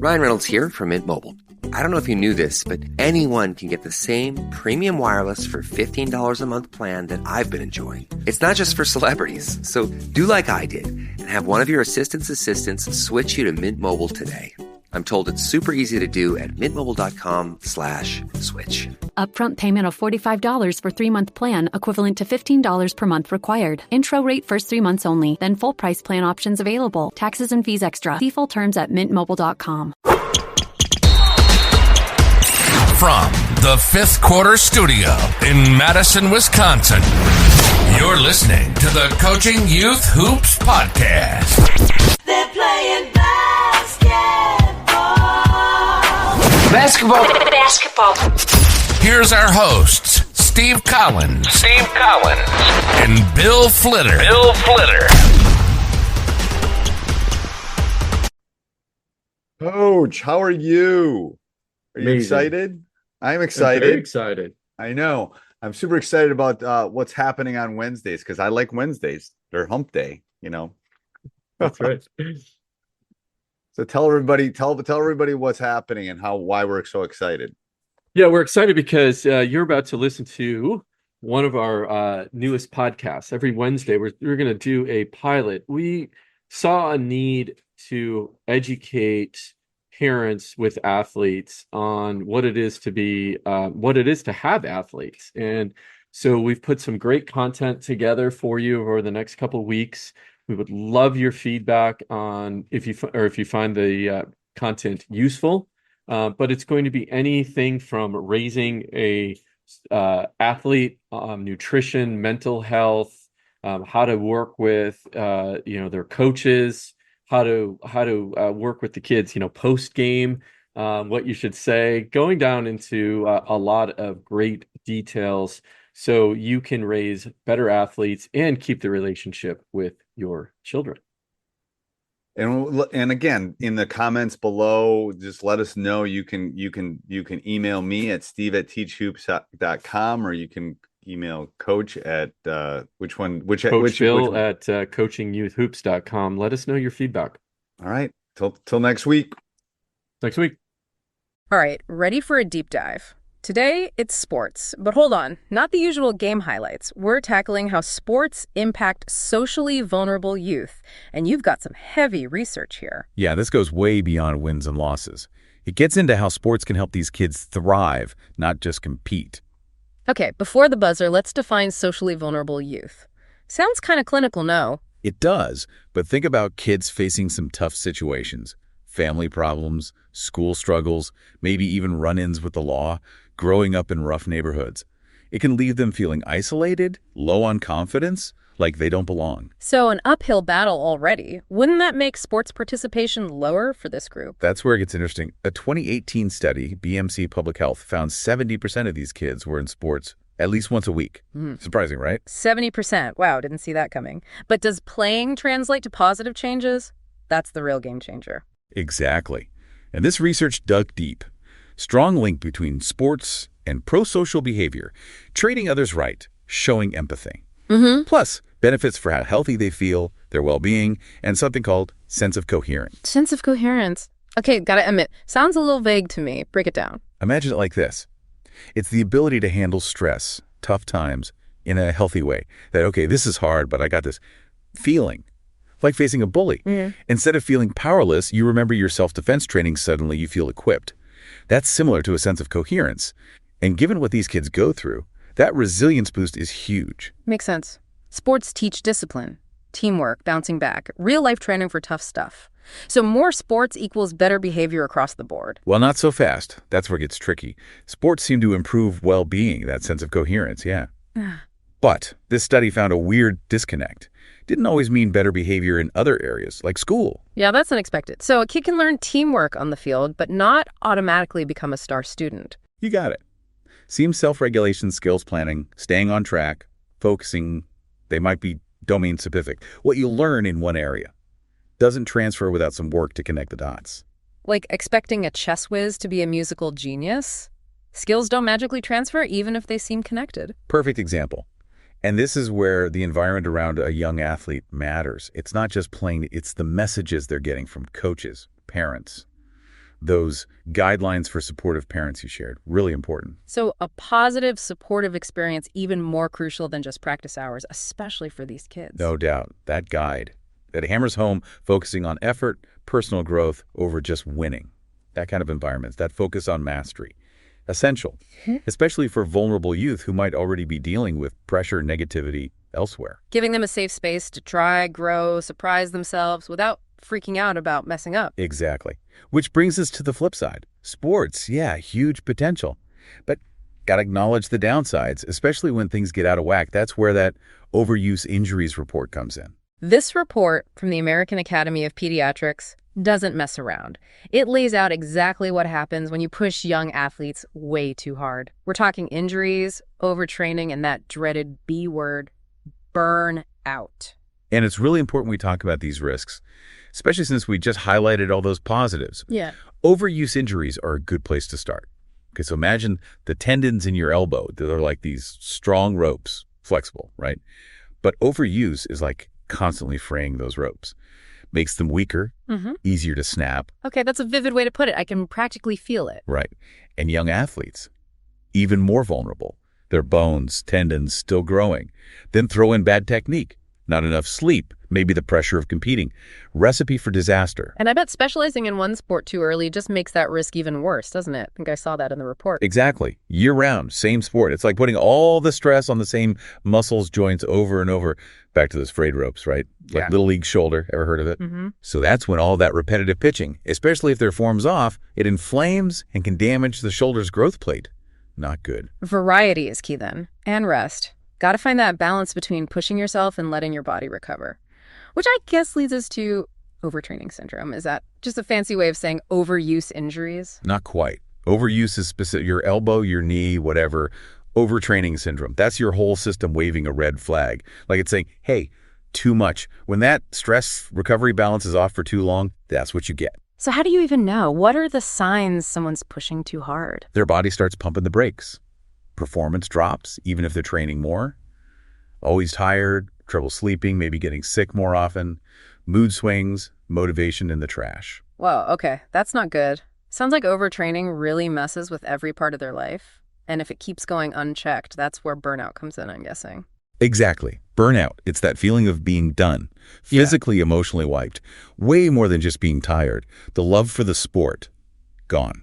Ryan Reynolds here from Mint Mobile. I don't know if you knew this, but anyone can get the same premium wireless for $15 a month plan that I've been enjoying. It's not just for celebrities. So do like I did and have one of your assistants switch you to Mint Mobile today. I'm told it's super easy to do at mintmobile.com/switch. Upfront payment of $45 for 3-month plan, equivalent to $15 per month required. Intro rate first 3 months only, then full price plan options available. Taxes and fees extra. See full terms at mintmobile.com. From the Fifth Quarter Studio in Madison, Wisconsin, you're listening to the Coaching Youth Hoops Podcast. They're playing Basketball. Here's our hosts, Steve Collins. And Bill Flitter. Coach, how are you? Are you excited? I'm excited. I'm very excited. I know. I'm super excited about what's happening on Wednesdays because I like Wednesdays. They're hump day, you know. That's right. So tell everybody what's happening and why we're so excited. Yeah, we're excited because you're about to listen to one of our newest podcasts. Every Wednesday, we're going to do a pilot. We saw a need to educate parents with athletes on what it is to have athletes. And so we've put some great content together for you over the next couple of weeks. We would love your feedback on if you find the content useful. But it's going to be anything from raising a athlete, nutrition, mental health, how to work with their coaches, how to work with the kids, post game, what you should say, going down into a lot of great details so you can raise better athletes and keep the relationship with your children. And again, in the comments below, just let us know. You can email me at steve@teachhoops.com, or you can email Coach at Bill at coachingyouthhoops.com. Let us know your feedback. All right. Till next week. Next week. All right. Ready for a deep dive? Today, it's sports. But hold on, not the usual game highlights. We're tackling how sports impact socially vulnerable youth. And you've got some heavy research here. Yeah, this goes way beyond wins and losses. It gets into how sports can help these kids thrive, not just compete. Okay, before the buzzer, let's define socially vulnerable youth. Sounds kind of clinical, no? It does, but think about kids facing some tough situations. Family problems, school struggles, maybe even run-ins with the law, growing up in rough neighborhoods. It can leave them feeling isolated, low on confidence, like they don't belong. So an uphill battle already. Wouldn't that make sports participation lower for this group? That's where it gets interesting. A 2018 study, BMC Public Health, found 70% of these kids were in sports at least once a week. Surprising, right? 70%. Wow, didn't see that coming. But does playing translate to positive changes? That's the real game changer. Exactly. And this research dug deep. Strong link between sports and prosocial behavior, treating others right, showing empathy. Plus, benefits for how healthy they feel, their well-being, and something called sense of coherence. Sense of coherence. Okay, gotta admit, sounds a little vague to me. Break it down. Imagine it like this. It's the ability to handle stress, tough times, in a healthy way. That, okay, this is hard, but I got this feeling. Like facing a bully. Instead of feeling powerless, you remember your self-defense training, suddenly you feel equipped. That's similar to a sense of coherence. And given what these kids go through, that resilience boost is huge. Makes sense. Sports teach discipline, teamwork, bouncing back, real-life training for tough stuff. So more sports equals better behavior across the board. Well, not so fast. That's where it gets tricky. Sports seem to improve well-being, that sense of coherence, yeah. But this study found a weird disconnect. Didn't always mean better behavior in other areas, like school. Yeah, that's unexpected. So a kid can learn teamwork on the field, but not automatically become a star student. You got it. Seems self-regulation, skills planning, staying on track, focusing, they might be domain-specific. What you learn in one area doesn't transfer without some work to connect the dots. Like expecting a chess whiz to be a musical genius? Skills don't magically transfer even if they seem connected. Perfect example. And this is where the environment around a young athlete matters. It's not just playing, it's the messages they're getting from coaches, parents. those guidelines for supportive parents you shared, really important. So a positive, supportive experience even more crucial than just practice hours, especially for these kids. No doubt. That guide that hammers home focusing on effort, personal growth over just winning. That kind of environment, that focus on mastery. Essential, especially for vulnerable youth who might already be dealing with pressure, negativity elsewhere. Giving them a safe space to try, grow, surprise themselves without freaking out about messing up. Exactly. Which brings us to the flip side. Sports, yeah, huge potential. But got to acknowledge the downsides, especially when things get out of whack. That's where that overuse injuries report comes in. This report from the American Academy of Pediatrics doesn't mess around. It lays out exactly what happens when you push young athletes way too hard. We're talking injuries, overtraining, and that dreaded B word, burnout. And it's really important we talk about these risks, especially since we just highlighted all those positives. Yeah. Overuse injuries are a good place to start. Okay, so imagine the tendons in your elbow. They're like these strong ropes, flexible, right? But overuse is like constantly fraying those ropes. Makes them weaker, easier to snap. Okay, that's a vivid way to put it. I can practically feel it. Right. And young athletes, even more vulnerable. Their bones, tendons still growing. Then throw in bad technique, not enough sleep, maybe the pressure of competing. Recipe for disaster. And I bet specializing in one sport too early just makes that risk even worse, doesn't it? I think I saw that in the report. Exactly. Year-round, same sport. It's like putting all the stress on the same muscles, joints over and over. Back to those frayed ropes, right? Like Little League shoulder. Ever heard of it? So that's when all that repetitive pitching, especially if their form's off, it inflames and can damage the shoulder's growth plate. Not good. Variety is key then, and rest. Got to find that balance between pushing yourself and letting your body recover. Which I guess leads us to overtraining syndrome. Is that just a fancy way of saying overuse injuries? Not quite. Overuse is specific. Your elbow, your knee, whatever. Overtraining syndrome. That's your whole system waving a red flag. Like it's saying, hey, too much. When that stress recovery balance is off for too long, that's what you get. So how do you even know? What are the signs someone's pushing too hard? Their body starts pumping the brakes. Performance drops, even if they're training more. Always tired, trouble sleeping, maybe getting sick more often. Mood swings, motivation in the trash. Whoa, okay. That's not good. Sounds like overtraining really messes with every part of their life. And if it keeps going unchecked, that's where burnout comes in, I'm guessing. Exactly. Burnout. It's that feeling of being done. Physically, emotionally wiped. Way more than just being tired. The love for the sport. Gone.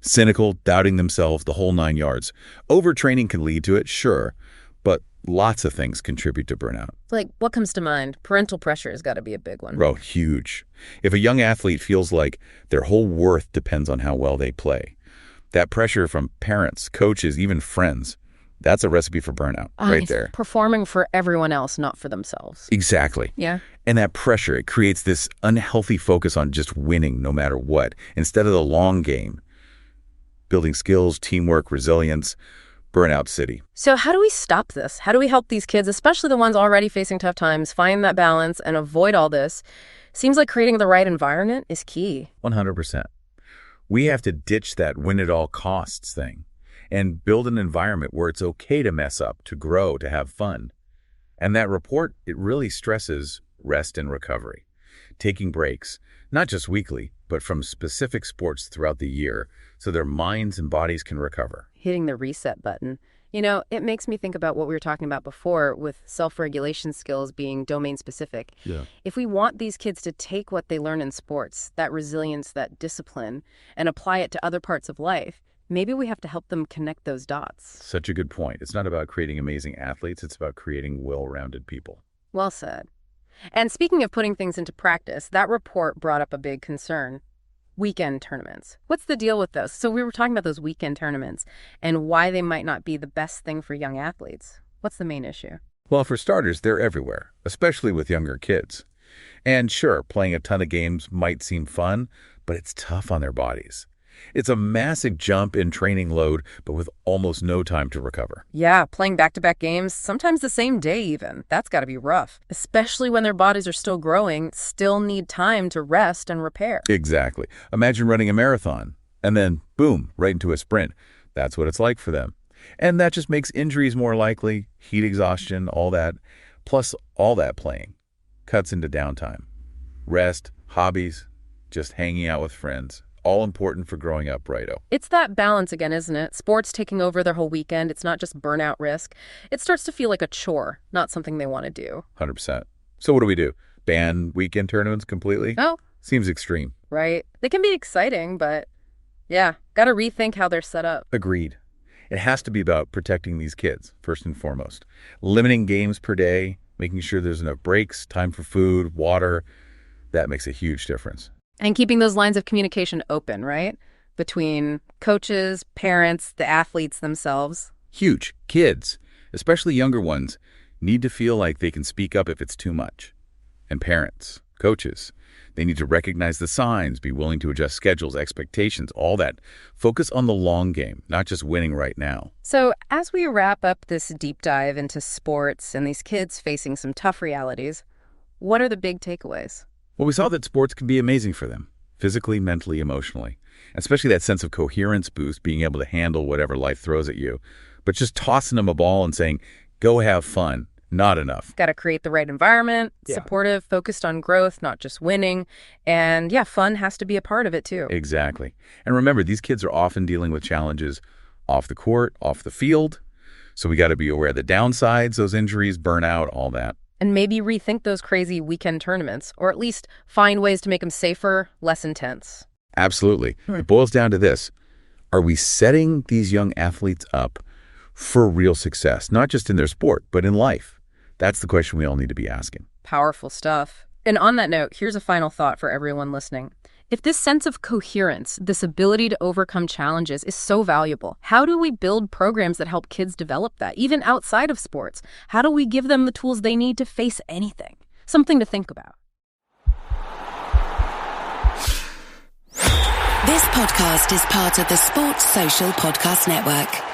Cynical, doubting themselves, the whole 9 yards. Overtraining can lead to it, sure. But lots of things contribute to burnout. Like, what comes to mind? Parental pressure has got to be a big one. Oh, huge. If a young athlete feels like their whole worth depends on how well they play, that pressure from parents, coaches, even friends, that's a recipe for burnout right there. Performing for everyone else, not for themselves. Exactly. Yeah. And that pressure, it creates this unhealthy focus on just winning no matter what, instead of the long game. Building skills, teamwork, resilience, burnout city. So how do we stop this? How do we help these kids, especially the ones already facing tough times, find that balance and avoid all this? Seems like creating the right environment is key. 100%. We have to ditch that win at all costs thing and build an environment where it's okay to mess up, to grow, to have fun. And that report, it really stresses rest and recovery, taking breaks, not just weekly, but from specific sports throughout the year so their minds and bodies can recover. Hitting the reset button. You know, it makes me think about what we were talking about before with self-regulation skills being domain-specific. Yeah. If we want these kids to take what they learn in sports, that resilience, that discipline, and apply it to other parts of life, maybe we have to help them connect those dots. Such a good point. It's not about creating amazing athletes. It's about creating well-rounded people. Well said. And speaking of putting things into practice, that report brought up a big concern. Weekend tournaments. What's the deal with those? So we were talking about those weekend tournaments and why they might not be the best thing for young athletes. What's the main issue? Well, for starters, they're everywhere, especially with younger kids. And sure, playing a ton of games might seem fun, but it's tough on their bodies. It's a massive jump in training load, but with almost no time to recover. Yeah, playing back-to-back games, sometimes the same day even. That's got to be rough, especially when their bodies are still growing, still need time to rest and repair. Exactly. Imagine running a marathon and then, boom, right into a sprint. That's what it's like for them. And that just makes injuries more likely, heat exhaustion, all that. Plus, all that playing cuts into downtime. Rest, hobbies, just hanging out with friends. all important for growing up, righto. It's that balance again, isn't it? Sports taking over their whole weekend. It's not just burnout risk. It starts to feel like a chore, not something they want to do. 100%. So what do? Ban weekend tournaments completely? Oh. Seems extreme. Right. They can be exciting, but yeah, got to rethink how they're set up. Agreed. It has to be about protecting these kids, first and foremost. Limiting games per day, making sure there's enough breaks, time for food, water. That makes a huge difference. And keeping those lines of communication open, right? Between coaches, parents, the athletes themselves. Huge. Kids, especially younger ones, need to feel like they can speak up if it's too much. And parents, coaches, they need to recognize the signs, be willing to adjust schedules, expectations, all that. Focus on the long game, not just winning right now. So as we wrap up this deep dive into sports and these kids facing some tough realities, what are the big takeaways? Well, we saw that sports can be amazing for them, physically, mentally, emotionally, especially that sense of coherence boost, being able to handle whatever life throws at you. But just tossing them a ball and saying, go have fun, not enough. Got to create the right environment, supportive, focused on growth, not just winning. And yeah, fun has to be a part of it too. Exactly. And remember, these kids are often dealing with challenges off the court, off the field. So we got to be aware of the downsides, those injuries, burnout, all that. And maybe rethink those crazy weekend tournaments, or at least find ways to make them safer, less intense. Absolutely. It boils down to this. Are we setting these young athletes up for real success, not just in their sport, but in life? That's the question we all need to be asking. Powerful stuff. And on that note, here's a final thought for everyone listening. If this sense of coherence, this ability to overcome challenges is so valuable, how do we build programs that help kids develop that, even outside of sports? How do we give them the tools they need to face anything? Something to think about. This podcast is part of the Sports Social Podcast Network.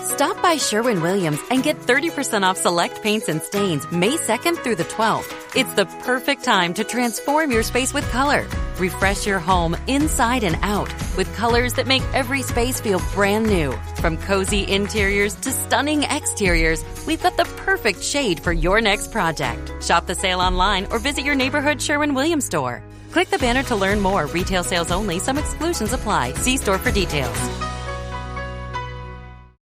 Stop by Sherwin-Williams and get 30% off select paints and stains May 2nd through the 12th. It's the perfect time to transform your space with color. Refresh your home inside and out with colors that make every space feel brand new. From cozy interiors to stunning exteriors, we've got the perfect shade for your next project. Shop the sale online or visit your neighborhood Sherwin-Williams store. Click the banner to learn more. Retail sales only. Some exclusions apply. See store for details.